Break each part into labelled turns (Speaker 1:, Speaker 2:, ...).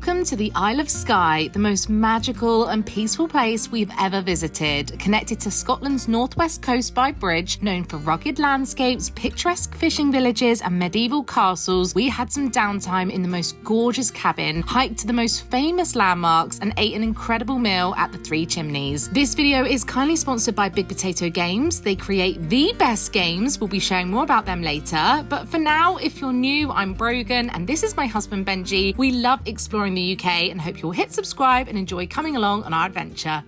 Speaker 1: Welcome to the Isle of Skye, the most magical and peaceful place we've ever visited. Connected to Scotland's northwest coast by bridge, known for rugged landscapes, picturesque fishing villages and medieval castles, we had some downtime in the most gorgeous cabin, hiked to the most famous landmarks and ate an incredible meal at the Three Chimneys. This video is kindly sponsored by Big Potato Games. They create the best games. We'll be sharing more about them later. But for now, if you're new, I'm Brogan and this is my husband Benji. We love exploring the UK and hope you'll hit subscribe and enjoy coming along on our adventure.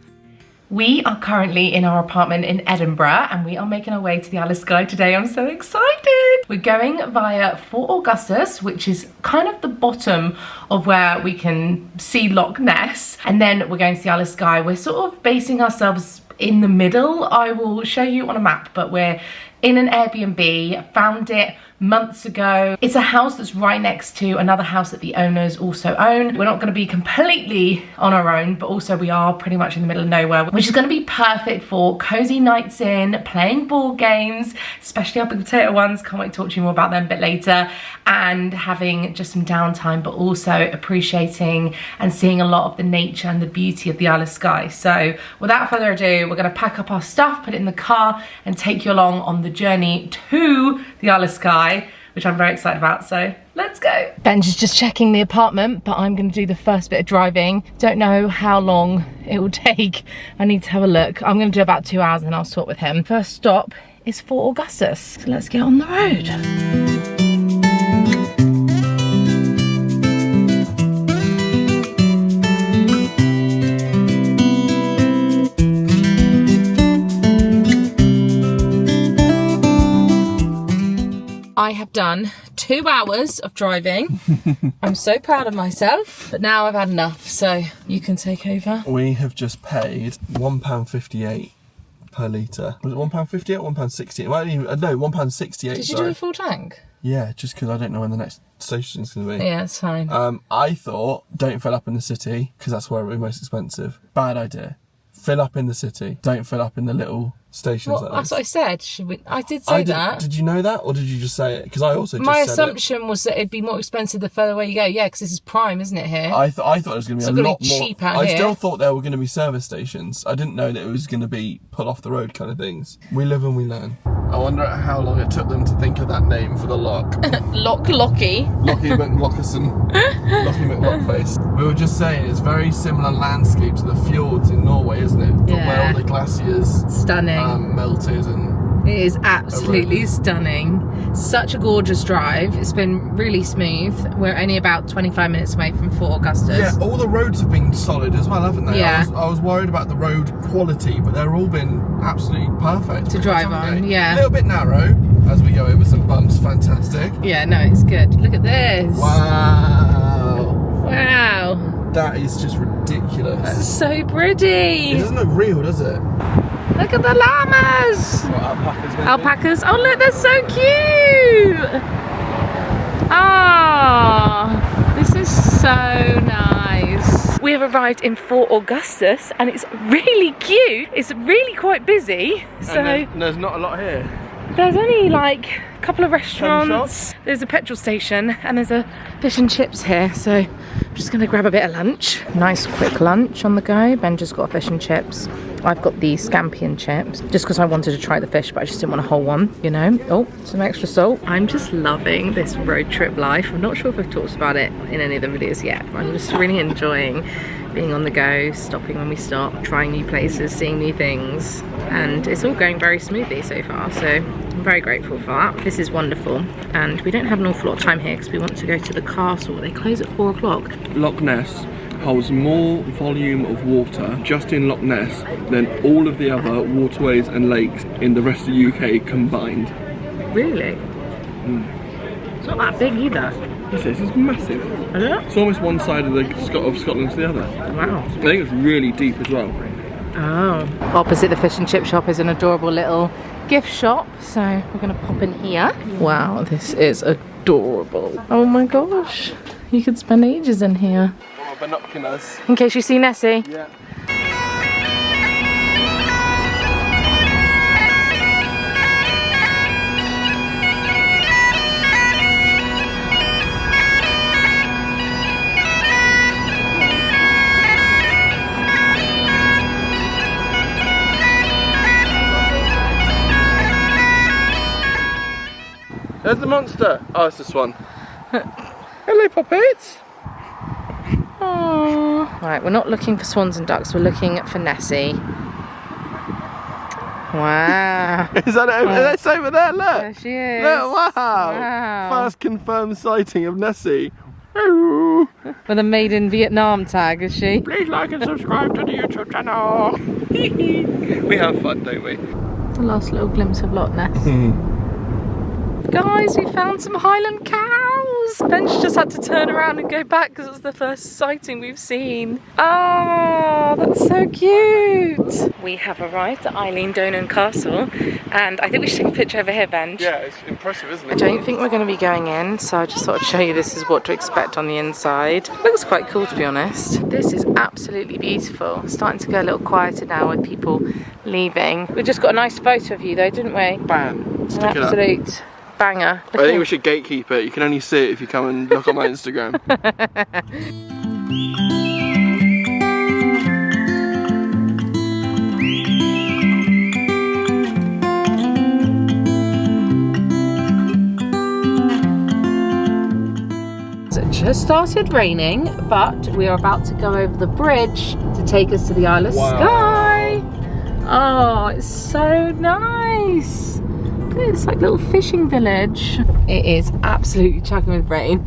Speaker 1: We are currently in our apartment in Edinburgh and we are making our way to the Isle of Skye today. I'm so excited. We're going via Fort Augustus, which is kind of the bottom of where we can see Loch Ness. And then we're going to the Isle of Skye. We're sort of basing ourselves in the middle. I will show you on a map, but we're in an Airbnb, found it months ago. It's a house that's right next to another house that the owners also own. We're not going to be completely on our own, but also we are pretty much in the middle of nowhere, which is going to be perfect for cozy nights in, playing board games, especially our big potato ones. Can't wait to talk to you more about them a bit later, and having just some downtime, but also appreciating and seeing a lot of the nature and the beauty of the Isle of Skye. So without further ado, we're going to pack up our stuff, put it in the car and take you along on the journey to the Isle of Skye, which I'm very excited about, so let's go. Ben's just checking the apartment, but I'm gonna do the first bit of driving. Don't know how long it will take. I need to have a look. I'm gonna do about 2 hours and then I'll swap with him. First stop is Fort Augustus, so let's get on the road. I have done 2 hours of driving. I'm so proud of myself, but now I've had enough, so you can take over.
Speaker 2: We have just paid £1.58 per litre. Was it £1.58 or £1.68? Well, no, £1.68.
Speaker 1: Did you do a full tank?
Speaker 2: Yeah, just because I don't know when the next station is going to be.
Speaker 1: Yeah, it's fine.
Speaker 2: I thought, don't fill up in the city, because that's where it will be most expensive. Bad idea. Fill up in the city. Don't fill up in the little stations.
Speaker 1: Well, that's what I said. Should we? I did say that.
Speaker 2: Did you know that, or did you just say it? Because I also just
Speaker 1: my
Speaker 2: said
Speaker 1: assumption was that it'd be more expensive the further away you go. Yeah, because this is prime, isn't it? Here.
Speaker 2: I thought it was going to be a lot more.
Speaker 1: Cheap out
Speaker 2: I
Speaker 1: here.
Speaker 2: still thought there were going to be service stations. I didn't know that it was going to be pull off the road kind of things. We live and we learn. I wonder how long it took them to think of that name for the loch.
Speaker 1: Lochy.
Speaker 2: Lochy McLochison. Lochy McLochface. We were just saying it's very similar landscape to the fjords in Norway, isn't it? From where all the glaciers melted and
Speaker 1: it is absolutely stunning. Such a gorgeous drive. It's been really smooth. We're only about 25 minutes away from Fort Augustus.
Speaker 2: Yeah, all the roads have been solid as well, haven't they?
Speaker 1: Yeah.
Speaker 2: I was worried about the road quality, but they're all been absolutely perfect
Speaker 1: to drive on, yeah.
Speaker 2: A little bit narrow as we go over some bumps, fantastic.
Speaker 1: Yeah, no, it's good. Look at this.
Speaker 2: Wow.
Speaker 1: Wow.
Speaker 2: That is just ridiculous.
Speaker 1: That's so pretty.
Speaker 2: It doesn't look real, does it?
Speaker 1: Look at the llamas.
Speaker 2: What, alpacas maybe?
Speaker 1: Alpacas. Oh look, they're so cute. Ah, this is so nice. We have arrived in Fort Augustus and it's really cute. It's really quite busy. So
Speaker 2: there's not a lot here.
Speaker 1: There's only like a couple of restaurants. There's a petrol station and there's a fish and chips here. So I'm just gonna grab a bit of lunch. Nice quick lunch on the go. Ben just got fish and chips. I've got the scampi and chips just because I wanted to try the fish, but I just didn't want a whole one, you know. Oh, some extra salt. I'm just loving this road trip life. I'm not sure if I've talked about it in any of the videos yet, but I'm just really enjoying being on the go, stopping when we stop, trying new places, seeing new things, and it's all going very smoothly so far, so I'm very grateful for that. This is wonderful, and we don't have an awful lot of time here because we want to go to the castle. They close at 4 o'clock.
Speaker 3: Loch Ness holds more volume of water just in Loch Ness than all of the other waterways and lakes in the rest of the UK combined.
Speaker 1: Really? It's not that big either.
Speaker 3: This is massive.
Speaker 1: Is it?
Speaker 3: It's almost one side of Scotland to the other.
Speaker 1: Wow.
Speaker 3: I think it's really deep as well.
Speaker 1: Oh. Opposite the fish and chip shop is an adorable little gift shop, so we're gonna pop in here. Wow, this is adorable. Oh my gosh. You could spend ages in here.
Speaker 2: Oh, binoculars.
Speaker 1: In case you see Nessie.
Speaker 2: Yeah.
Speaker 3: There's the monster. Oh, it's the swan. Hello, puppets.
Speaker 1: Oh. Right, we're not looking for swans and ducks. We're looking for Nessie. Wow.
Speaker 3: Is that over? That's over there, look.
Speaker 1: There she is.
Speaker 3: Look, wow. First confirmed sighting of Nessie. Hello.
Speaker 1: With a made in Vietnam tag, is she?
Speaker 3: Please like and subscribe to the YouTube channel. We have fun, don't we?
Speaker 1: The last little glimpse of Loch Ness. Guys, we found some Highland cows. Ben's just had to turn around and go back because it was the first sighting we've seen. Oh, that's so cute. We have arrived at Eileen Donan Castle, and I think we should take a picture over here, Ben.
Speaker 3: Yeah, it's impressive, isn't it?
Speaker 1: I don't think we're going to be going in, so I just thought I'd show you this is what to expect on the inside. Looks quite cool, to be honest. This is absolutely beautiful. It's starting to go a little quieter now with people leaving. We just got a nice photo of you though, didn't we?
Speaker 3: Bam. Stick it up.
Speaker 1: Absolute banger.
Speaker 3: I think we should gatekeep it. You can only see it if you come and look on my Instagram.
Speaker 1: It just started raining, but we are about to go over the bridge to take us to the Isle of Skye. Oh, it's so nice. It's like a little fishing village. It is absolutely chugging with rain,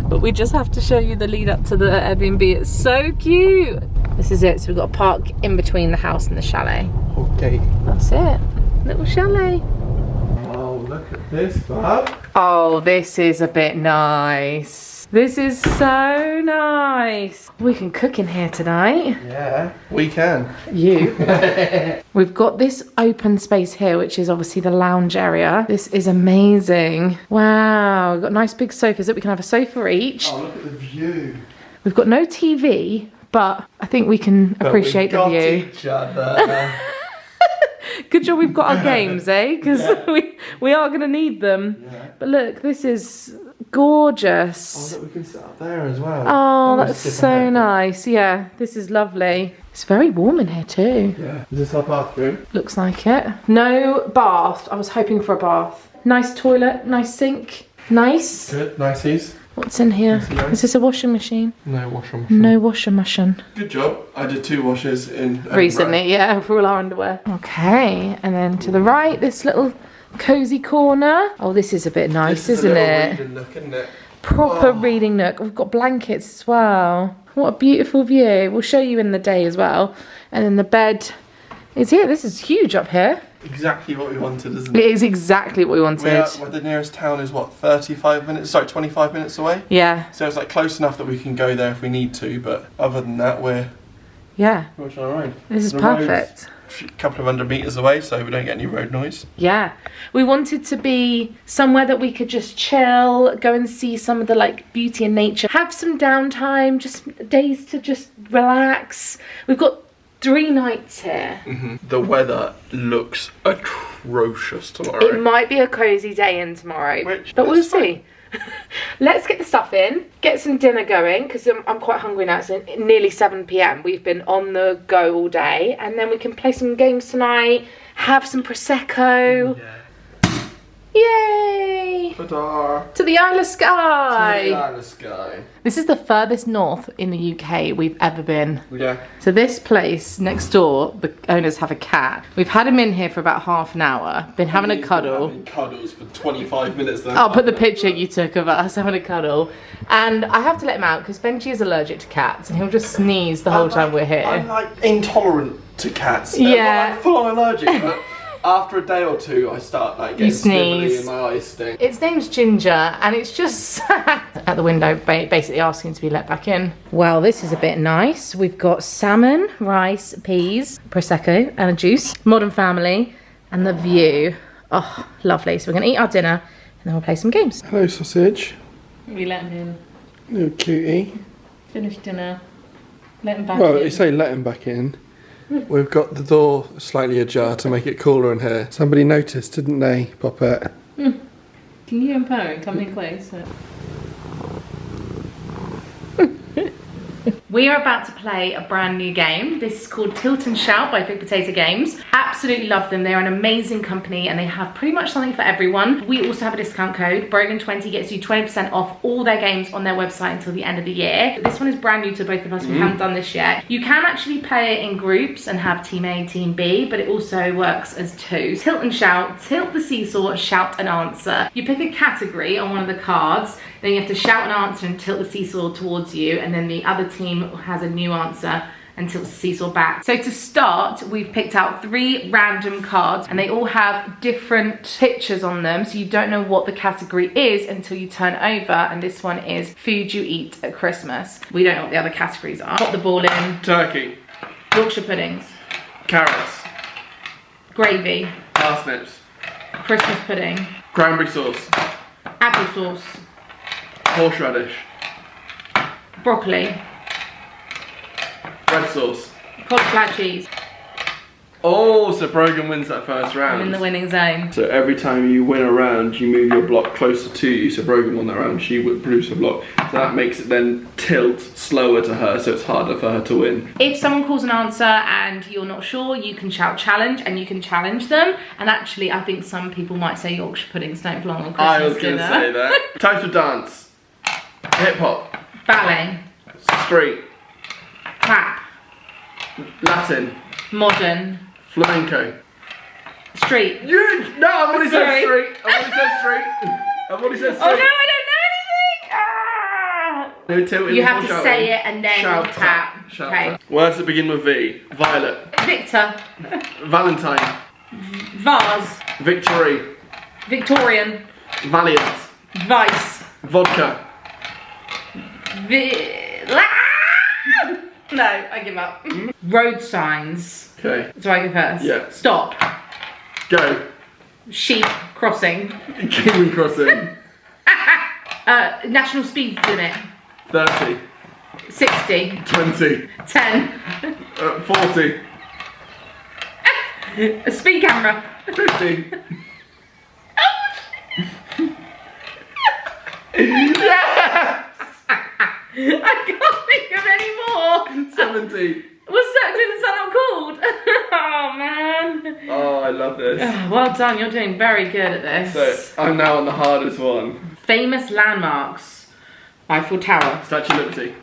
Speaker 1: but we just have to show you the lead up to the Airbnb. It's so cute. This is it. So we've got a park in between the house and the chalet.
Speaker 3: Okay.
Speaker 1: That's it. Little chalet.
Speaker 3: Oh, look at this, bub.
Speaker 1: Oh, this is a bit nice. This is so nice. We can cook in here tonight.
Speaker 3: Yeah, we can.
Speaker 1: You. We've got this open space here, which is obviously the lounge area. This is amazing. Wow, we've got nice big sofas that we can have a sofa each.
Speaker 3: Oh, look at the view.
Speaker 1: We've got no TV, but I think we can appreciate the view.
Speaker 3: Each other.
Speaker 1: Good job we've got our games, eh? Because we are going to need them. Yeah. But look, this is gorgeous.
Speaker 3: Oh, look, we can sit up there as well.
Speaker 1: Oh, that's so nice. Yeah, this is lovely. It's very warm in here too.
Speaker 3: Yeah. Is this our bathroom?
Speaker 1: Looks like it. No bath. I was hoping for a bath. Nice toilet, nice sink. Nice.
Speaker 3: Good, niceys.
Speaker 1: What's in here? Is this a washing machine?
Speaker 3: No washing machine.
Speaker 1: No washing machine.
Speaker 3: Good job. I did 2 washes in
Speaker 1: recently, yeah, for all our underwear. Okay, and then to the right, this little cozy corner. Oh, this is a bit nice, isn't it?
Speaker 3: Reading nook, isn't it?
Speaker 1: Proper reading nook. We've got blankets as well. What a beautiful view. We'll show you in the day as well. And then the bed is here. This is huge up here.
Speaker 3: Exactly what we wanted, isn't it?
Speaker 1: It is exactly what we wanted.
Speaker 3: The nearest town is what, 25 minutes? Sorry, 25 minutes away?
Speaker 1: Yeah.
Speaker 3: So it's like close enough that we can go there if we need to, but other than that, we're much on our own.
Speaker 1: This is perfect.
Speaker 3: A couple of 100 metres away, so we don't get any road noise.
Speaker 1: Yeah. We wanted to be somewhere that we could just chill, go and see some of the like beauty in nature, have some downtime, just days to just relax. We've got 3 nights here.
Speaker 3: The weather looks atrocious tomorrow.
Speaker 1: It might be a cosy day in tomorrow, but we'll see. Let's get the stuff in, get some dinner going, because I'm quite hungry now. It's nearly 7 PM. We've been on the go all day, and then we can play some games tonight, have some Prosecco. Yay!
Speaker 3: Ta-da.
Speaker 1: To the Isle of Skye!
Speaker 3: To the Isle of Skye.
Speaker 1: This is the furthest north in the UK we've ever been.
Speaker 3: Yeah.
Speaker 1: So this place next door, the owners have a cat. We've had him in here for about half an hour, been having a cuddle.
Speaker 3: Been having cuddles for 25 minutes then.
Speaker 1: I'll put the picture you took of us having a cuddle. And I have to let him out because Benji is allergic to cats and he'll just sneeze the whole time we're here.
Speaker 3: I'm like intolerant to cats.
Speaker 1: Yeah.
Speaker 3: I'm full on allergic, but after a day or 2 I start like getting snivelly and my eyes sting.
Speaker 1: Its name's Ginger and it's just sat at the window basically asking to be let back in. Well, this is a bit nice. We've got salmon, rice, peas, Prosecco and a juice, modern family, and the view. Oh, lovely. So we're going to eat our dinner and then we'll play some games.
Speaker 3: Hello, sausage.
Speaker 1: We let him in.
Speaker 3: Little cutie.
Speaker 1: Finish dinner. Let him back in.
Speaker 3: Well, you say let him back in. We've got the door slightly ajar to make it cooler in here. Somebody noticed, didn't they, Poppet?
Speaker 1: Can you hear him purring? Come in closer. We are about to play a brand new game. This is called Tilt and Shout by Big Potato Games. Absolutely love them. They're an amazing company and they have pretty much something for everyone. We also have a discount code. Brogan20 gets you 20% off all their games on their website until the end of the year. This one is brand new to both of us. We haven't done this yet. You can actually play it in groups and have team A, team B, but it also works as two. Tilt and Shout, tilt the seesaw, shout and answer. You pick a category on one of the cards, then you have to shout an answer and tilt the seesaw towards you, and then the other team has a new answer and tilts the seesaw back. So to start, we've picked out 3 random cards and they all have different pictures on them, so you don't know what the category is until you turn over, and this one is food you eat at Christmas. We don't know what the other categories are. Pop the ball in.
Speaker 3: Turkey.
Speaker 1: Yorkshire puddings.
Speaker 3: Carrots.
Speaker 1: Gravy.
Speaker 3: Parsnips.
Speaker 1: Christmas pudding.
Speaker 3: Cranberry sauce.
Speaker 1: Applesauce.
Speaker 3: Horseradish.
Speaker 1: Broccoli.
Speaker 3: Red sauce.
Speaker 1: Cauliflower cheese.
Speaker 3: Oh, so Brogan wins that first round.
Speaker 1: I'm in the winning zone.
Speaker 3: So every time you win a round, you move your block closer to you. So Brogan won that round, she would produce a block. So that makes it then tilt slower to her, so it's harder for her to win.
Speaker 1: If someone calls an answer and you're not sure, you can shout challenge and you can challenge them. And actually, I think some people might say Yorkshire puddings don't belong on Christmas
Speaker 3: I was going to say that. Types of dance. Hip hop.
Speaker 1: Ballet.
Speaker 3: Street.
Speaker 1: Tap.
Speaker 3: Latin.
Speaker 1: Modern.
Speaker 3: Flamenco.
Speaker 1: Street.
Speaker 3: No, I've already said
Speaker 1: Sorry.
Speaker 3: street. I've already said street. I've already said street.
Speaker 1: Oh no, I don't know anything! Ah!
Speaker 3: No, tilting
Speaker 1: You have to
Speaker 3: before
Speaker 1: say
Speaker 3: shouting.
Speaker 1: it and then
Speaker 3: Shout,
Speaker 1: tap.
Speaker 3: Shout,
Speaker 1: Okay.
Speaker 3: tap. Words that begin with V. Violet.
Speaker 1: Victor.
Speaker 3: Valentine.
Speaker 1: Vase.
Speaker 3: Victory.
Speaker 1: Victorian.
Speaker 3: Valiant.
Speaker 1: Vice.
Speaker 3: Vodka.
Speaker 1: No, I give up. Road signs.
Speaker 3: Okay.
Speaker 1: Do I go first?
Speaker 3: Yeah.
Speaker 1: Stop.
Speaker 3: Go.
Speaker 1: Sheep crossing.
Speaker 3: Kingman crossing.
Speaker 1: National speed limit.
Speaker 3: 30.
Speaker 1: 60.
Speaker 3: 20.
Speaker 1: 10.
Speaker 3: 40.
Speaker 1: A speed camera.
Speaker 3: 50. Yes!
Speaker 1: I can't think of any more.
Speaker 3: 70.
Speaker 1: What's that not called? Oh man.
Speaker 3: Oh, I love this.
Speaker 1: Well done, you're doing very good at this.
Speaker 3: So, I'm now on the hardest one.
Speaker 1: Famous landmarks. Eiffel Tower.
Speaker 3: Statue of Liberty.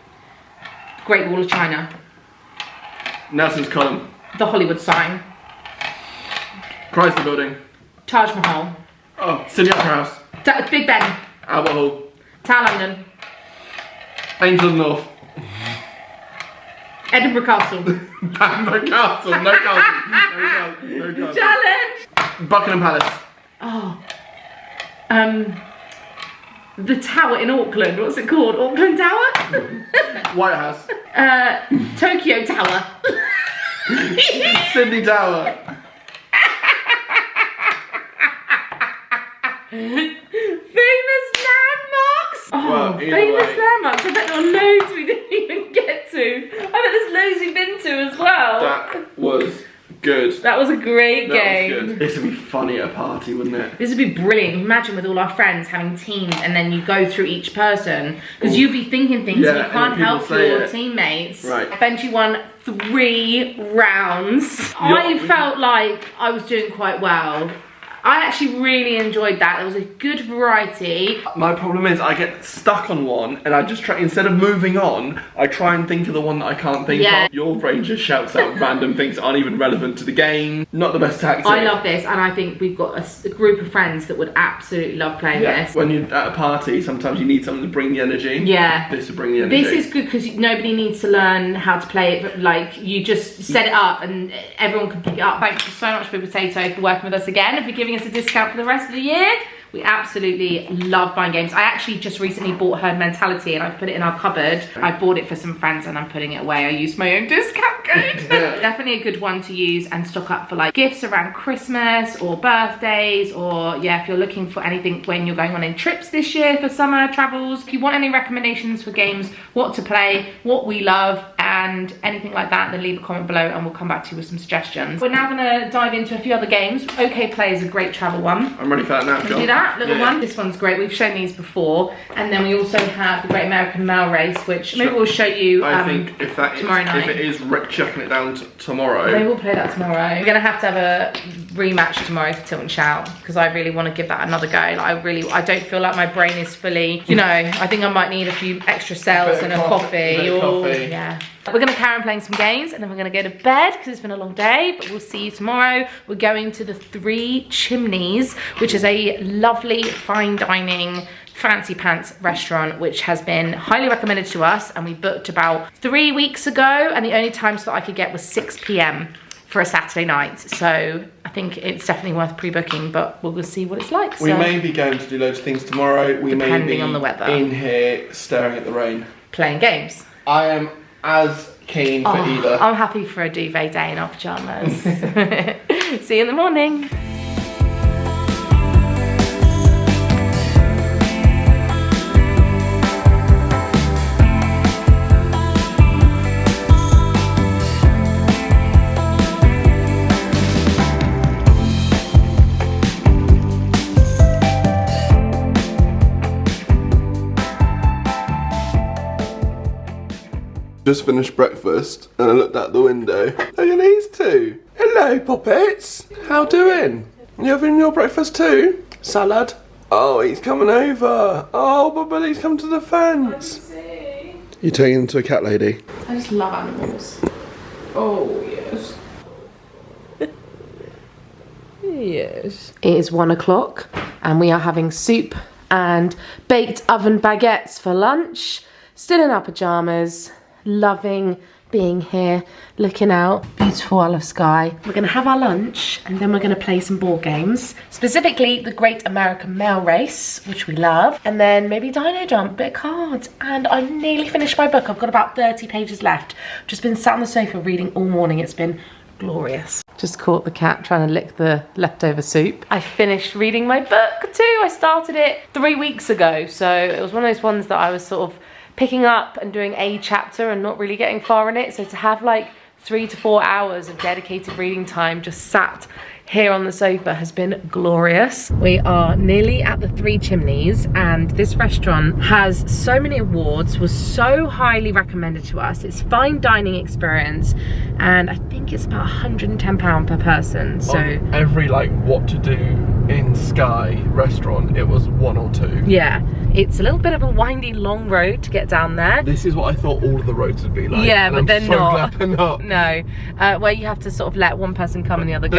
Speaker 1: Great Wall of China.
Speaker 3: Nelson's Column.
Speaker 1: The Hollywood sign.
Speaker 3: Chrysler Building.
Speaker 1: Taj Mahal.
Speaker 3: Oh, Sydney Opera House.
Speaker 1: Big Ben.
Speaker 3: Albert Hall.
Speaker 1: Tower London.
Speaker 3: Angel of the North.
Speaker 1: Edinburgh Castle.
Speaker 3: Bamber Castle. No castle. No castle.
Speaker 1: Challenge.
Speaker 3: Buckingham Palace.
Speaker 1: Oh. The tower in Auckland. What's it called? Auckland Tower?
Speaker 3: White House.
Speaker 1: Tokyo Tower.
Speaker 3: Sydney Tower.
Speaker 1: Famous landmarks. Oh,
Speaker 3: Well,
Speaker 1: famous
Speaker 3: way.
Speaker 1: landmarks. I bet there are loads we didn't even get to. I bet there's loads you've been to as well.
Speaker 3: That was good.
Speaker 1: That was a great game.
Speaker 3: That was good. This would be funny at a party, wouldn't it?
Speaker 1: This would be brilliant. Imagine with all our friends having teams and then you go through each person. Because you'd be thinking things
Speaker 3: Yeah,
Speaker 1: and you
Speaker 3: and
Speaker 1: can't
Speaker 3: then people
Speaker 1: help
Speaker 3: say
Speaker 1: your
Speaker 3: it.
Speaker 1: teammates.
Speaker 3: Right.
Speaker 1: Benji won 3 rounds. I felt like I was doing quite well. I actually really enjoyed that. There was a good variety.
Speaker 3: My problem is I get stuck on one and I just try, instead of moving on, I try and think of the one that I can't think
Speaker 1: Yeah.
Speaker 3: of. Your brain just shouts out random things that aren't even relevant to the game. Not the best tactic.
Speaker 1: I love this, and I think we've got a group of friends that would absolutely love playing this.
Speaker 3: When you're at a party, sometimes you need something to bring the energy.
Speaker 1: Yeah.
Speaker 3: This will bring the energy.
Speaker 1: This is good because nobody needs to learn how to play it, but like you just set it up and everyone can pick it up. Thank you so much, Big Potato, for working with us again and for giving us a discount for the rest of the year. We absolutely love buying games. I actually just recently bought Herd Mentality and I've put it in our cupboard. I bought it for some friends and I'm putting it away. I used my own discount code. good. Definitely a good one to use and stock up for like gifts around Christmas or birthdays, or yeah, if you're looking for anything when you're going on in trips this year for summer travels. If you want any recommendations for games, what to play, what we love, and anything like that, then leave a comment below and we'll come back to you with some suggestions. We're now gonna dive into a few other games. OK Play is a great travel one.
Speaker 3: I'm ready for that now, John.
Speaker 1: Do that little one. This one's great. We've shown these before, and then we also have the Great American Mail Race, which maybe we'll show you.
Speaker 3: I think if that
Speaker 1: tomorrow night.
Speaker 3: If it is chucking it down tomorrow,
Speaker 1: maybe we'll play that tomorrow. We're gonna have to have a rematch tomorrow for Tilt and Shout because I really want to give that another go. Like, I don't feel like my brain is fully. You know, I think I might need a few extra cells and a coffee. Yeah. We're going to carry on playing some games and then we're going to go to bed because it's been a long day, but we'll see you tomorrow. We're going to the Three Chimneys, which is a lovely fine dining fancy pants restaurant which has been highly recommended to us, and we booked about 3 weeks ago, and the only time slot I could get was 6 p.m. for a Saturday night. So I think it's definitely worth pre-booking, but we'll see what it's like.
Speaker 3: We may be going to do loads of things tomorrow. We may be
Speaker 1: on the weather.
Speaker 3: In here staring at the rain.
Speaker 1: Playing games.
Speaker 3: I am as keen for either.
Speaker 1: I'm happy for a duvet day in our pyjamas. See you in the morning.
Speaker 2: Just finished breakfast and I looked out the window. Look at these two. Hello, poppets. How doing? You having your breakfast too? Salad? Oh, he's coming over. Oh, Bubba, come to the fence. You turning into a cat lady?
Speaker 1: I just love animals. Oh, yes. Yes. It is 1 o'clock and we are having soup and baked oven baguettes for lunch. Still in our pyjamas. Loving being here, looking out. Beautiful Isle of Skye. We're gonna have our lunch and then we're gonna play some board games. Specifically the Great American Mail Race, which we love. And then maybe Dino Jump, bit of cards. And I nearly finished my book. I've got about 30 pages left. Just been sat on the sofa reading all morning. It's been glorious. Just caught the cat trying to lick the leftover soup. I finished reading my book too. I started it 3 weeks ago. So it was one of those ones that I was sort of picking up and doing a chapter and not really getting far in it. So to have like 3 to 4 hours of dedicated reading time just sat here on the sofa has been glorious. We are nearly at the Three Chimneys, and this restaurant has so many awards, was so highly recommended to us. It's fine dining experience, and I think it's about £110 per person. So
Speaker 2: on every like what to do in Skye restaurant, it was 1 or 2.
Speaker 1: Yeah, it's a little bit of a windy, long road to get down there.
Speaker 2: This is what I thought all of the roads would be like.
Speaker 1: Yeah, but they're not.
Speaker 2: Glad they're not.
Speaker 1: No, where you have to sort of let one person come and the other go.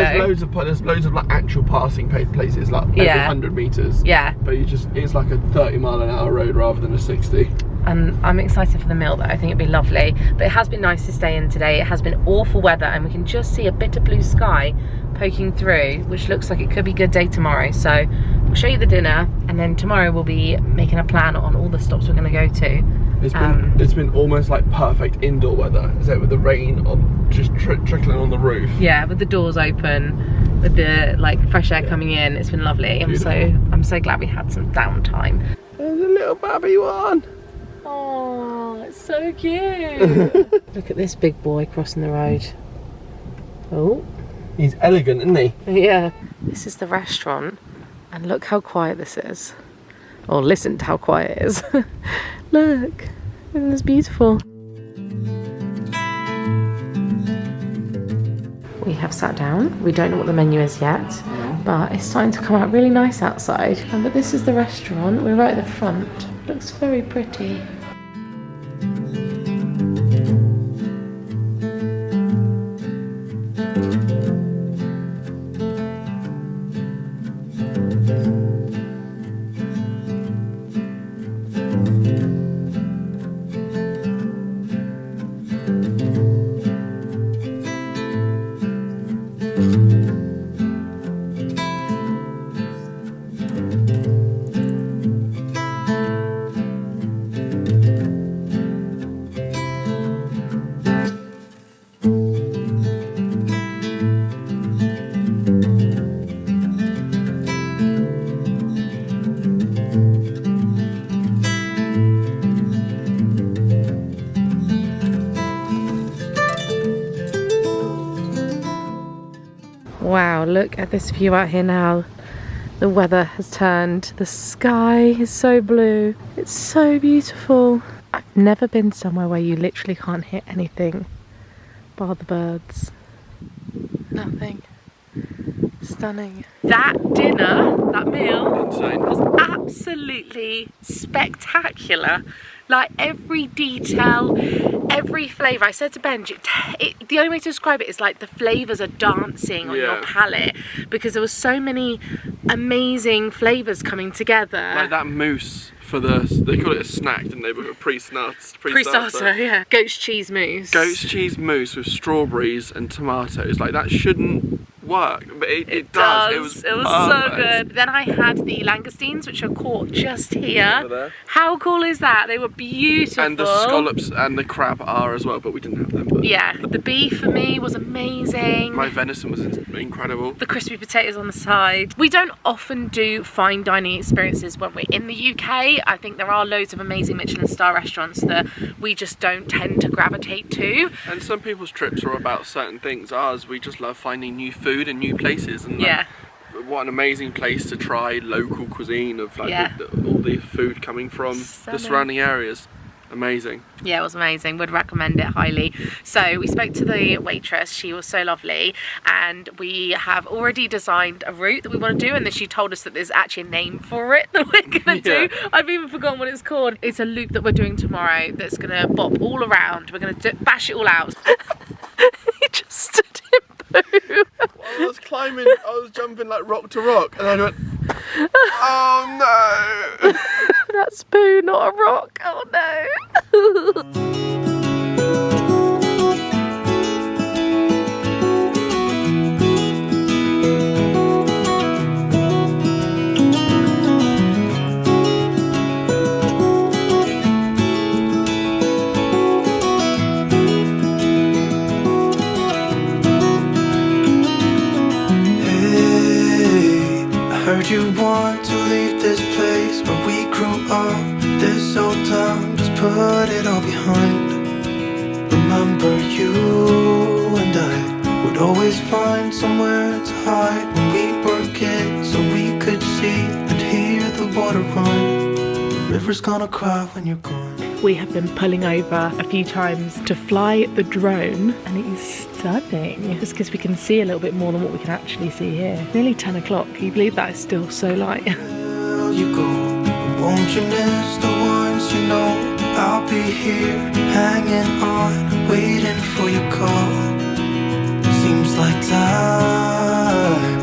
Speaker 2: There's loads of like actual passing places, like every 100 meters.
Speaker 1: Yeah.
Speaker 2: But it's like a 30-mile-an-hour road rather than a 60.
Speaker 1: And I'm excited for the meal though. I think it'd be lovely. But it has been nice to stay in today. It has been awful weather and we can just see a bit of blue sky poking through, which looks like it could be a good day tomorrow. So we'll show you the dinner, and then tomorrow we'll be making a plan on all the stops we're going to go to.
Speaker 2: It's been almost like perfect indoor weather, is it, with the rain on just trickling on the roof.
Speaker 1: Yeah, with the doors open, with the like fresh air coming in. It's been lovely. I'm so glad we had some downtime.
Speaker 2: There's a little babby one.
Speaker 1: Oh, it's so cute. Look at this big boy crossing the road. Oh.
Speaker 2: He's elegant, isn't he?
Speaker 1: Yeah. This is the restaurant, and look how quiet this is. Or listen to how quiet it is. Look, isn't this beautiful? We have sat down. We don't know what the menu is yet, but it's starting to come out really nice outside. But this is the restaurant. We're right at the front. Looks very pretty. look at this view out here now. The weather has turned. The sky is so blue. It's so beautiful. I've never been somewhere where you literally can't hear anything bar the birds. Nothing. Stunning. That dinner, that meal,
Speaker 3: Insane.
Speaker 1: was absolutely spectacular. Like every detail, every flavour. I said to Benj, the only way to describe it is like the flavours are dancing on your palate, because there were so many amazing flavours coming together.
Speaker 3: Like that mousse for they call it a snack, didn't they? But a
Speaker 1: Pre-starter, yeah. Goat's cheese mousse.
Speaker 3: Goat's cheese mousse with strawberries and tomatoes. Like that shouldn't work, but it does. It was
Speaker 1: so good. Then I had the langoustines, which are caught just here. How cool is that? They were beautiful.
Speaker 3: And the scallops and the crab are as well, but we didn't have them. But
Speaker 1: yeah, the beef for me was amazing.
Speaker 3: My venison was incredible.
Speaker 1: The crispy potatoes on the side. We don't often do fine dining experiences when we're in the UK. I think there are loads of amazing Michelin star restaurants that we just don't tend to gravitate to.
Speaker 3: And some people's trips are about certain things. Ours, we just love finding new food and new places. And
Speaker 1: yeah.
Speaker 3: What an amazing place to try local cuisine of like all the food coming from the surrounding areas. Amazing.
Speaker 1: Yeah, it was amazing. Would recommend it highly. So we spoke to the waitress. She was so lovely, and we have already designed a route that we want to do, and then she told us that there's actually a name for it that we're gonna do. I've even forgotten what it's called. It's a loop that we're doing tomorrow that's gonna bop all around. We're gonna bash it all out. He just stood in poo.
Speaker 3: I was climbing, I was jumping like rock to rock, and I went, oh no!
Speaker 1: That's poo, not a rock. Oh no!
Speaker 4: You want to leave this place where we grew up, this old town, just put it all behind. Remember you and I would always find somewhere to hide when we were kids, so we could see and hear the water run. The river's gonna cry when you're gone.
Speaker 1: We have been pulling over a few times to fly the drone, and it is stunning. Just because we can see a little bit more than what we can actually see here. Nearly 10 o'clock. Can you believe that is still so light?
Speaker 4: Where you go, won't you miss the ones you know? I'll be here, hanging on, waiting for your call. Seems like time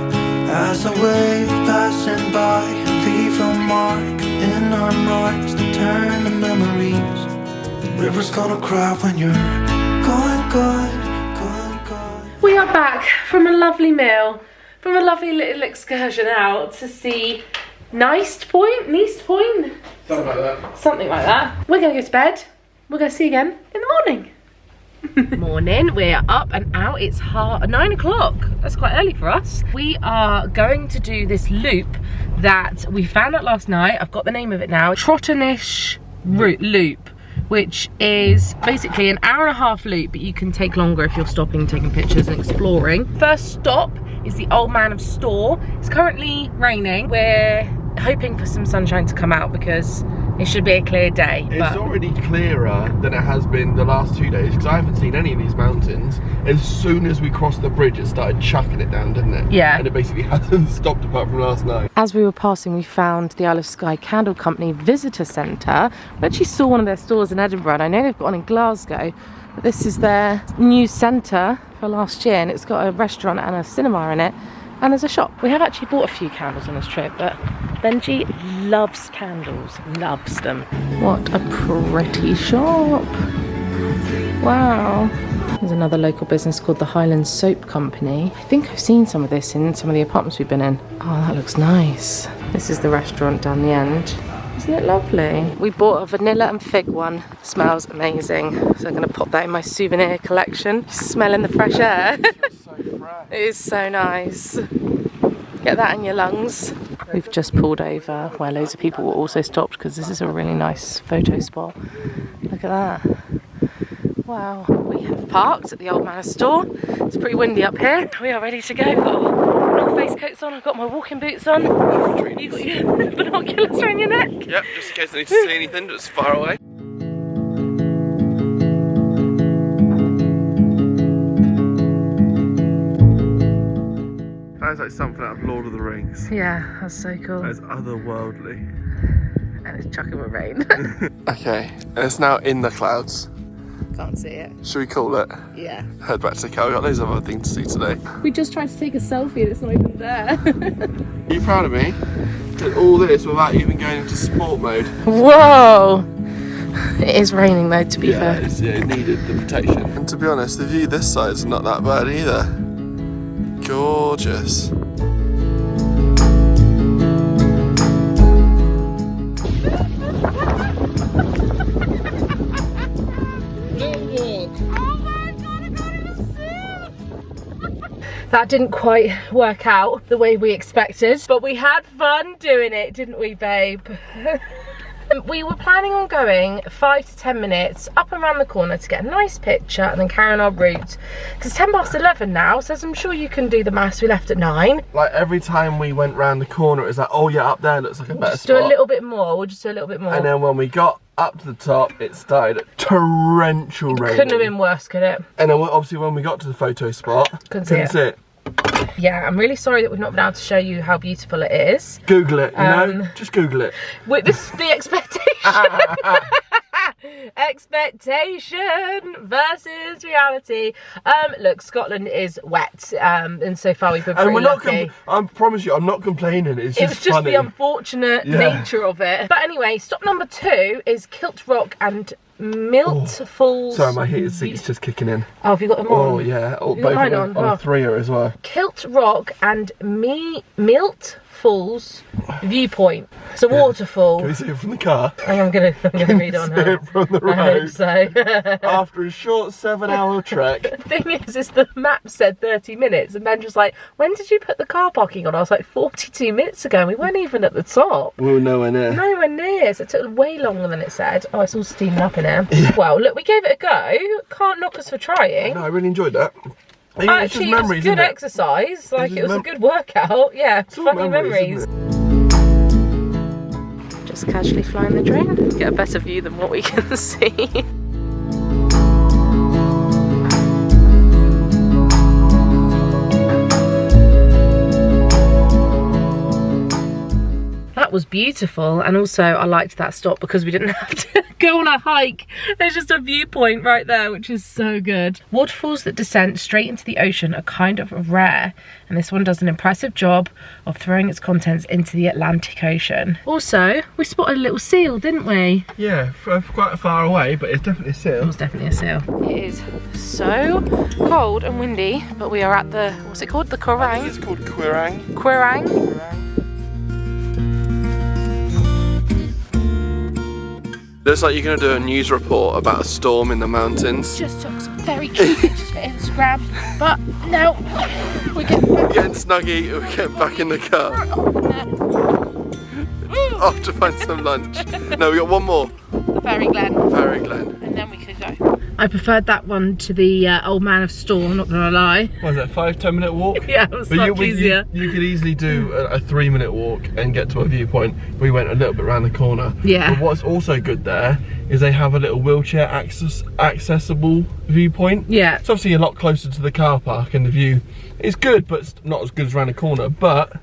Speaker 4: as a wave passing by, leave a mark in our minds to turn to memories. The river's gonna cry when you're gone, gone, gone, gone.
Speaker 1: We are back from a lovely meal, from a lovely little excursion out to see Neist Point?
Speaker 3: Something like that.
Speaker 1: Something like that. We're gonna go to bed. We're gonna see you again in the morning. Morning, we're up and out. It's 9 o'clock. That's quite early for us. We are going to do this loop that we found out last night. I've got the name of it now. Trottenish loop, which is basically an hour-and-a-half loop, but you can take longer if you're stopping, taking pictures and exploring. First stop is the old Man of Storr. It's currently raining. We're hoping for some sunshine to come out because it should be a clear day.
Speaker 3: It's already clearer than it has been the last 2 days, because I haven't seen any of these mountains. As soon as we crossed the bridge, it started chucking it down, didn't it?
Speaker 1: Yeah.
Speaker 3: And it basically hasn't stopped apart from last night.
Speaker 1: As we were passing, we found the Isle of Skye Candle Company Visitor Centre. We actually saw one of their stores in Edinburgh, and I know they've got one in Glasgow, but this is their new centre for last year, and it's got a restaurant and a cinema in it, and there's a shop. We have actually bought a few candles on this trip, but Benji loves candles, loves them. What a pretty shop. Wow. There's another local business called the Highland Soap Company. I think I've seen some of this in some of the apartments we've been in. Oh, that looks nice. This is the restaurant down the end. Isn't it lovely? We bought a vanilla and fig one. Smells amazing. So I'm going to pop that in my souvenir collection. Smelling the fresh air.
Speaker 3: It's so fresh.
Speaker 1: It is so nice. Get that in your lungs. We've just pulled over where loads of people were also stopped because this is a really nice photo spot. Look at that. Wow. We have parked at the Old Man of Storr. It's pretty windy up here. We are ready to go. We've got my face coats on, I've got my walking boots on. You've got your binoculars around your neck.
Speaker 2: Yep, just in case I need to see anything that's far away. That is like something out of Lord of the Rings.
Speaker 1: Yeah, that's so cool.
Speaker 2: That is otherworldly.
Speaker 1: And it's chucking with rain.
Speaker 2: Okay, and it's now in the clouds.
Speaker 1: Can't see it.
Speaker 2: Should we call it?
Speaker 1: Yeah.
Speaker 2: Head back to the car. We've got loads of other things to see today.
Speaker 1: We just tried to take a selfie and it's not even there.
Speaker 2: Are you proud of me? Did all this without even going into sport mode.
Speaker 1: Whoa! It is raining though, to be fair.
Speaker 2: It needed the protection. And to be honest, the view this side is not that bad either. Gorgeous.
Speaker 1: That didn't quite work out the way we expected, but we had fun doing it, didn't we, babe? We were planning on going 5 to 10 minutes up and around the corner to get a nice picture and then carry on our route. Because it's 10 past 11 now, so as I'm sure you can do the maths, we left at 9.
Speaker 2: Like every time we went round the corner, it was like, oh yeah, up there looks like a better
Speaker 1: Just
Speaker 2: spot.
Speaker 1: do a little bit more, we'll just do a little bit more.
Speaker 2: And then when we got up to the top, it started torrential rain.
Speaker 1: Couldn't have been worse, could it?
Speaker 2: And then obviously when we got to the photo spot, couldn't see it.
Speaker 1: Yeah, I'm really sorry that we've not been able to show you how beautiful it is.
Speaker 2: Google it, you know? Just Google it.
Speaker 1: With this, the expectation. Expectation versus reality. Look, Scotland is wet, and so far we've been pretty lucky.
Speaker 2: I promise you, I'm not complaining. It was just
Speaker 1: the unfortunate nature of it. But anyway, stop number 2 is Kilt Rock and Mealt Falls.
Speaker 2: Sorry, my heated seat's just kicking in.
Speaker 1: Oh, have you got them on?
Speaker 2: Oh yeah, both
Speaker 1: mine
Speaker 2: of them on 3 as well.
Speaker 1: Kilt Rock and Mealt Falls viewpoint. It's a waterfall.
Speaker 2: Can we see it from the car?
Speaker 1: I'm gonna read on her.
Speaker 2: It from the road.
Speaker 1: I hope so.
Speaker 2: After a short 7-hour trek.
Speaker 1: The thing is the map said 30 minutes and Ben was like, when did you put the car parking on? I was like, 42 minutes ago, and we weren't even at the top.
Speaker 2: We were nowhere near.
Speaker 1: Nowhere near, so it took way longer than it said. Oh, it's all steaming up in here. Yeah. Well, look, we gave it a go. Can't knock us for trying.
Speaker 2: No, I really enjoyed that.
Speaker 1: Actually, it was good exercise. Like, it was a good workout. Yeah, funny memories. Just casually flying the drone. Get a better view than what we can see. That was beautiful, and also I liked that stop because we didn't have to go on a hike. There's just a viewpoint right there, which is so good. Waterfalls that descend straight into the ocean are kind of rare, and this one does an impressive job of throwing its contents into the Atlantic Ocean. Also, we spotted a little seal, didn't we?
Speaker 2: Yeah, quite far away, but it's definitely a seal.
Speaker 1: It was definitely a seal. It is so cold and windy, but we are at the, what's it called? The Quiraing?
Speaker 2: I think it's called Quiraing.
Speaker 1: Quiraing?
Speaker 2: Looks like you're going to do a news report about a storm in the mountains.
Speaker 1: Just took some very cute pictures for Instagram, but no, we're getting
Speaker 2: snuggy, we're getting back in the car. Off to find some lunch. No, we got one more.
Speaker 1: The Fairy Glen.
Speaker 2: Fairy Glen.
Speaker 1: And then we could go. I preferred that one to the old Man of Storr, not gonna lie.
Speaker 2: What was that, 5-10 minute walk?
Speaker 1: Yeah, it was much easier.
Speaker 2: You could easily do a 3-minute walk and get to a viewpoint. We went a little bit around the corner.
Speaker 1: Yeah.
Speaker 2: But what's also good there is they have a little wheelchair accessible viewpoint.
Speaker 1: Yeah.
Speaker 2: It's obviously a lot closer to the car park, and the view is good, but it's not as good as around the corner. But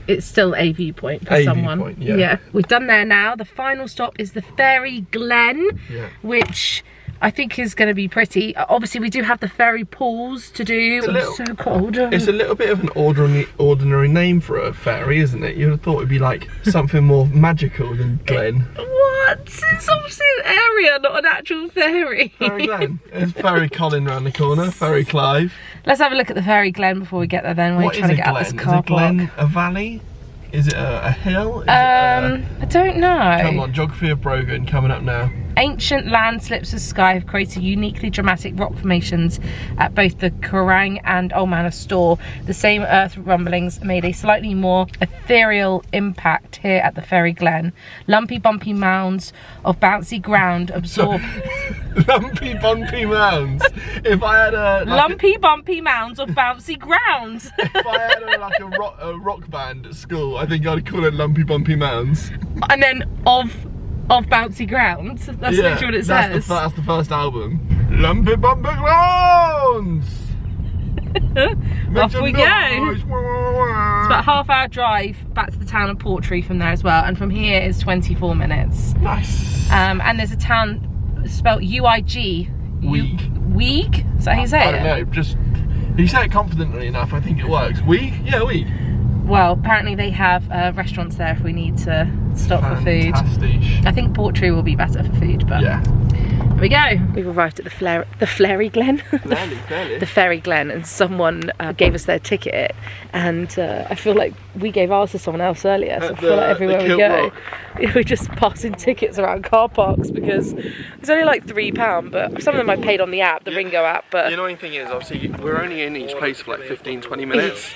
Speaker 1: it's still a viewpoint for someone.
Speaker 2: Viewpoint, yeah.
Speaker 1: We've done there now. The final stop is the Fairy Glen, which I think is going to be pretty. Obviously, we do have the fairy pools to do. It's so cold.
Speaker 2: It's a little bit of an ordinary name for a fairy, isn't it? You'd have thought it'd be like something more magical than Glen.
Speaker 1: What? It's obviously an area, not an actual fairy.
Speaker 2: Fairy Glen. There's Fairy Colin around the corner, Fairy Clive.
Speaker 1: Let's have a look at the Fairy Glen before we get there then. We're trying to get out this car park.
Speaker 2: Is a Glen a valley? Is it a hill?
Speaker 1: I don't know.
Speaker 2: Come on, Geography of Brogan coming up now.
Speaker 1: Ancient landslips of Skye have created uniquely dramatic rock formations at both the Quiraing and Old Man of Storr. The same earth rumblings made a slightly more ethereal impact here at the Fairy Glen. Lumpy, bumpy mounds of bouncy ground absorb...
Speaker 3: Lumpy, bumpy mounds. If I had a...
Speaker 1: Lumpy, bumpy mounds of bouncy ground.
Speaker 3: If I had a rock band at school, I think I'd call it Lumpy, Bumpy Mounds.
Speaker 1: And then of bouncy ground. That's literally what it says.
Speaker 3: That's the first album. Lumpy, Bumpy Grounds.
Speaker 1: Off we go. It's about a half-hour drive back to the town of Portree from there as well, and from here is 24 minutes.
Speaker 3: Nice.
Speaker 1: And there's a town spelled U-I-G.
Speaker 3: Week.
Speaker 1: Week? Is that how you say it?
Speaker 3: I don't know, just... You say it confidently enough, I think it works. Week? Yeah, week.
Speaker 1: Well, apparently they have restaurants there if we need to stop for food.
Speaker 3: Fantastic.
Speaker 1: I think Portree will be better for food, but...
Speaker 3: Yeah.
Speaker 1: Here we go. We've arrived at the Fairy Glen.
Speaker 3: Fairly.
Speaker 1: The Fairy Glen, and someone gave us their ticket, and I feel like we gave ours to someone else earlier, so I feel like everywhere we go we're just passing tickets around car parks because it's only like £3, but some of them I paid on the app, the Ringo app. But
Speaker 3: the annoying thing is, obviously, we're only in each place for like 15-20 minutes,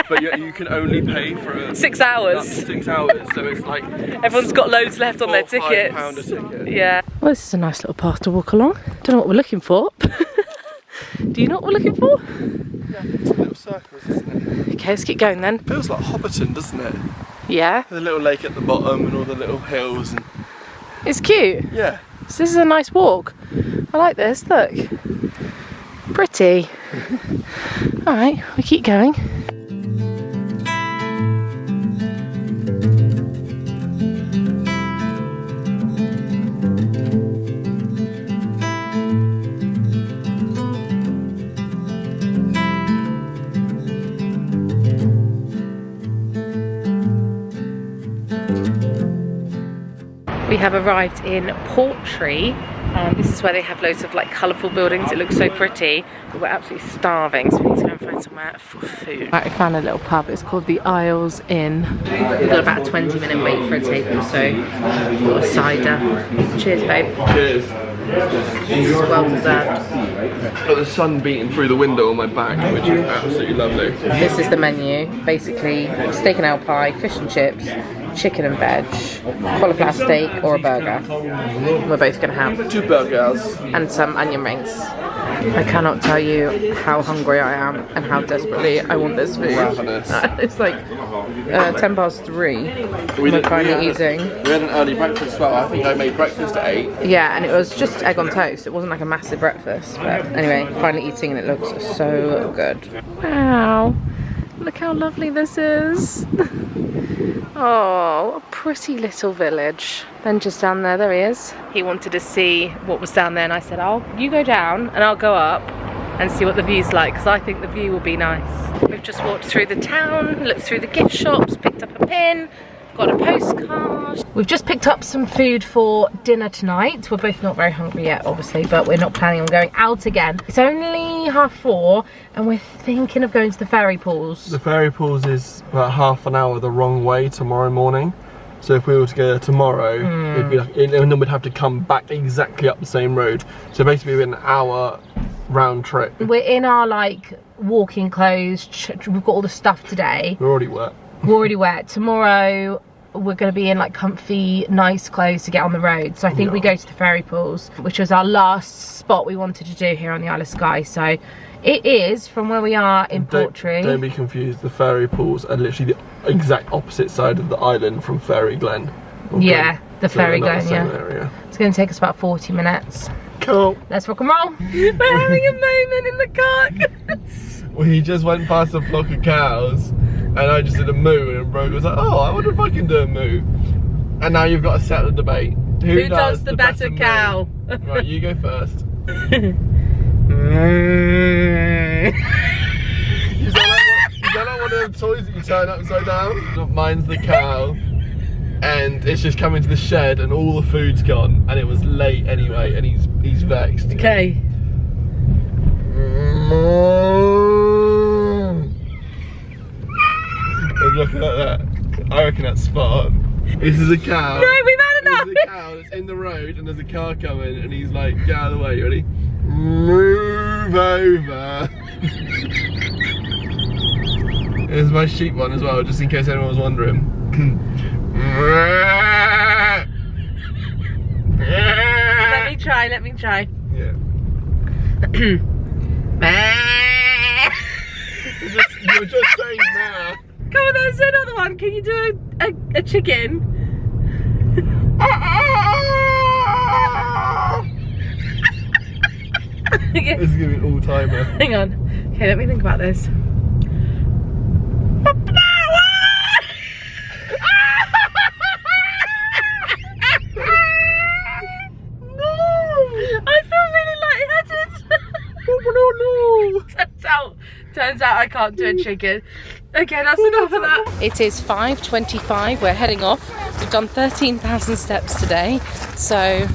Speaker 3: but you can only pay for
Speaker 1: 6 hours.
Speaker 3: 6 hours, so it's like
Speaker 1: everyone's got loads left on their tickets.
Speaker 3: £5 a ticket.
Speaker 1: Yeah. Well, this is a nice little path to walk along. Don't know what we're looking for. Do you know what we're looking for?
Speaker 3: Yeah, it's a little circles, isn't it?
Speaker 1: Okay, let's keep going then.
Speaker 3: Feels like Hobbiton, doesn't it?
Speaker 1: Yeah.
Speaker 3: The little lake at the bottom and all the little hills and...
Speaker 1: It's cute.
Speaker 3: Yeah.
Speaker 1: So this is a nice walk. I like this, look. Pretty. Alright, we keep going. We have arrived in Portree, and this is where they have loads of like colourful buildings. It looks so pretty, but we're absolutely starving, so we need to go and find somewhere for food. Right, we found a little pub. It's called the Isles Inn. We've got about a 20-minute wait for a table, so we've got a cider. Cheers, babe.
Speaker 3: Cheers.
Speaker 1: This is well deserved.
Speaker 3: Got the sun beating through the window on my back, which is absolutely lovely.
Speaker 1: This is the menu. Basically, steak and ale pie, fish and chips, chicken and veg, cauliflower steak or a burger. We're both going to have
Speaker 3: 2 burgers
Speaker 1: and some onion rings. I cannot tell you how hungry I am and how desperately I want this food. It's like 3:10. We're finally eating.
Speaker 3: We had an early breakfast as well. I think I made breakfast at 8.
Speaker 1: Yeah, and it was just egg on toast. It wasn't like a massive breakfast. But anyway, finally eating and it looks so good. Wow. Look how lovely this is. Oh, a pretty little village. Then just down there, there he is. He wanted to see what was down there, and I said, you go down and I'll go up and see what the view's like, because I think the view will be nice. We've just walked through the town, looked through the gift shops, picked up a pin, got a postcard. We've just picked up some food for dinner tonight. We're both not very hungry yet, obviously, but we're not planning on going out again. It's only 4:30 and we're thinking of going to the fairy pools.
Speaker 2: The fairy pools is about half an hour the wrong way tomorrow morning. So if we were to go there tomorrow, it'd be like, and then we'd have to come back exactly up the same road. So basically it'd be an hour round trip.
Speaker 1: We're in our like walking clothes. We've got all the stuff today.
Speaker 2: We're already wet.
Speaker 1: We're already wet. Tomorrow we're going to be in like comfy, nice clothes to get on the road. So I think we go to the fairy pools, which was our last spot we wanted to do here on the Isle of Skye. So it is from where we are in Portree.
Speaker 2: Don't be confused. The fairy pools are literally the exact opposite side of the island from Fairy Glen.
Speaker 1: Yeah, the Fairy Glen. Yeah.
Speaker 2: Area.
Speaker 1: It's going to take us about 40 minutes.
Speaker 2: Cool.
Speaker 1: Let's rock and roll. We're having a moment in the car.
Speaker 2: Well, he just went past a flock of cows. And I just did a moo, and Brogan was like, oh, I wonder if I can do a moo. And now you've got to settle the debate.
Speaker 1: Who does the better cow?
Speaker 2: Right, you go first. You sound like one of them toys that you turn upside down. Mine's the cow. And it's just come into the shed and all the food's gone. And it was late anyway, and he's vexed.
Speaker 1: Okay.
Speaker 2: Looking at that, I reckon that's spot on. This is a cow.
Speaker 1: No, we've had
Speaker 3: there's a cow that's in the road and there's a car coming and he's like, get out of the way, you ready? Move over. Here's my sheep one as well, just in case anyone was wondering.
Speaker 1: Let me try.
Speaker 3: Yeah. You're just saying nah.
Speaker 1: Come on, there's another one. Can you do a chicken?
Speaker 3: This is gonna be an all-timer.
Speaker 1: Hang on. Okay, let me think about this. I feel really lightheaded. Turns out I can't do a chicken. Okay, that's enough of that. It is 5:25. We're heading off. We've done 13,000 steps today, so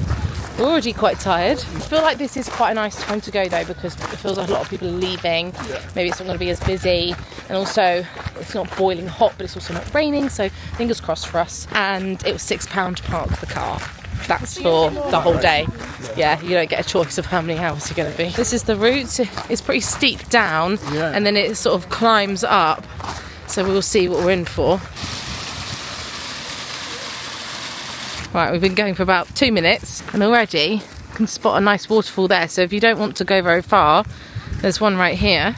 Speaker 1: we're already quite tired. I feel like this is quite a nice time to go though, because it feels like a lot of people are leaving. Yeah. Maybe it's not going to be as busy, and also it's not boiling hot, but it's also not raining, so fingers crossed for us. And it was £6 to park the car. That's for the whole day. Yeah, you don't get a choice of how many hours you're going to be. This is the route. It's pretty steep down, and then it sort of climbs up. So we'll see what we're in for. Right, we've been going for about 2 minutes, and already you can spot a nice waterfall there. So if you don't want to go very far, there's one right here.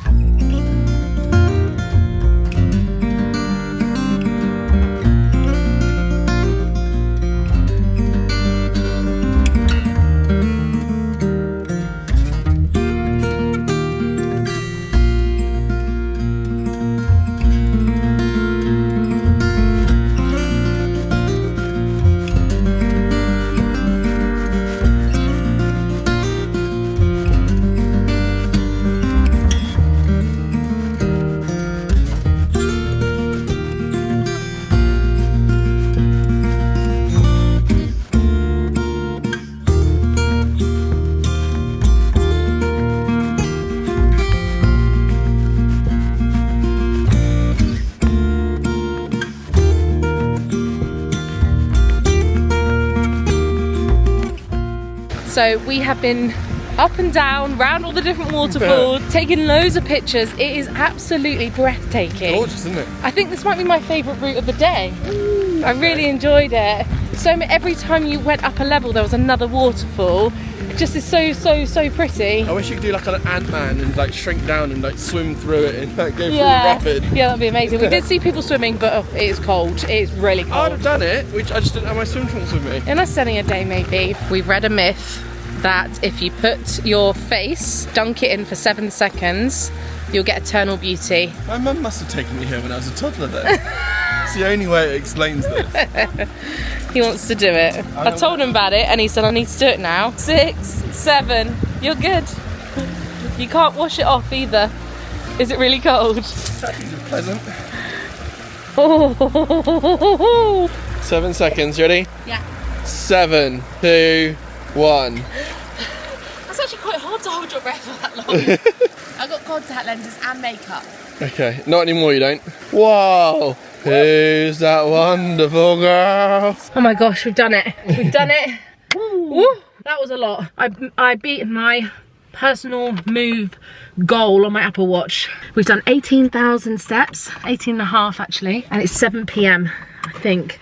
Speaker 1: So we have been up and down, round all the different waterfalls, taking loads of pictures. It is absolutely breathtaking.
Speaker 3: Gorgeous, isn't it?
Speaker 1: I think this might be my favourite route of the day. I really enjoyed it. So every time you went up a level, there was another waterfall. It just is so pretty.
Speaker 3: I wish you could do like an Ant-Man and like shrink down and like swim through it and like go through the rapid.
Speaker 1: Yeah, that'd be amazing. We did see people swimming, but it is cold. It is really cold.
Speaker 3: I'd have done it, which I just didn't have my swim trunks with me.
Speaker 1: In a sunnier day, maybe. We've read a myth that if you put your face, dunk it in for 7 seconds, you'll get eternal beauty.
Speaker 3: My mum must have taken me here when I was a toddler then. It's the only way it explains this.
Speaker 1: He wants to do it. I told him about it and he said I need to do it now. 6, 7, you're good. You can't wash it off either. Is it really cold?
Speaker 3: It's actually just pleasant.
Speaker 1: Oh.
Speaker 3: 7 seconds, ready?
Speaker 1: Yeah.
Speaker 3: 7, 2, 1.
Speaker 1: That's actually quite hard to hold your breath for that long. I've got contact lenses and makeup.
Speaker 3: Okay, not anymore you don't. Whoa! Who's that wonderful girl?
Speaker 1: Oh my gosh, we've done it. We've done it. Woo, that was a lot. I beat my personal move goal on my Apple Watch. We've done 18,000 steps, 18.5 actually, and it's 7 PM, I think.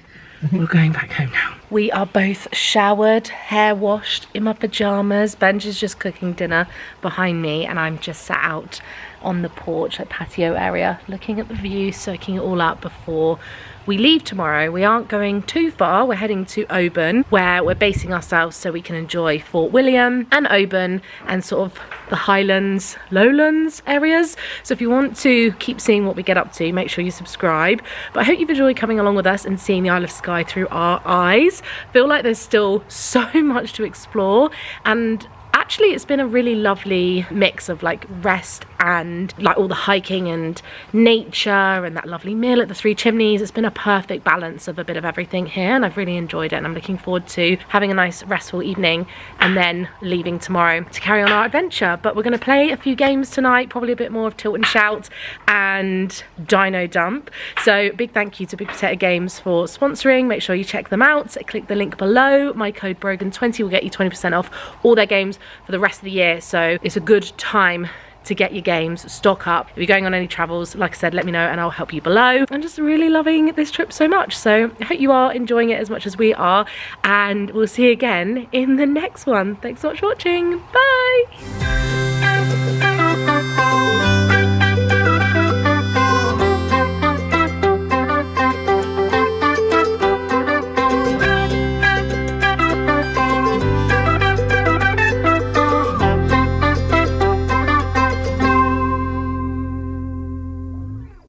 Speaker 1: We're going back home now. We are both showered, hair washed, in my pajamas. Benj is just cooking dinner behind me and I'm just sat out on the porch, like patio area, looking at the view, soaking it all up before we leave tomorrow. We aren't going too far. We're heading to Oban, where we're basing ourselves so we can enjoy Fort William and Oban and sort of the Highlands, Lowlands areas. So if you want to keep seeing what we get up to, make sure you subscribe. But I hope you've enjoyed coming along with us and seeing the Isle of Skye through our eyes. Feel like there's still so much to explore, and actually it's been a really lovely mix of like rest and like all the hiking and nature and that lovely meal at the Three Chimneys. It's been a perfect balance of a bit of everything here, and I've really enjoyed it, and I'm looking forward to having a nice restful evening and then leaving tomorrow to carry on our adventure. But we're going to play a few games tonight, probably a bit more of Tilt and Shout and Dino Dump. So big thank you to Big Potato Games for sponsoring. Make sure you check them out. Click the link below. My code brogan20 will get you 20% off all their games for the rest of the year, so it's a good time to get your games, stock up. If you're going on any travels, like I said, let me know and I'll help you below. I'm just really loving this trip so much, so I hope you are enjoying it as much as we are, and we'll see you again in the next one. Thanks so much for watching. Bye.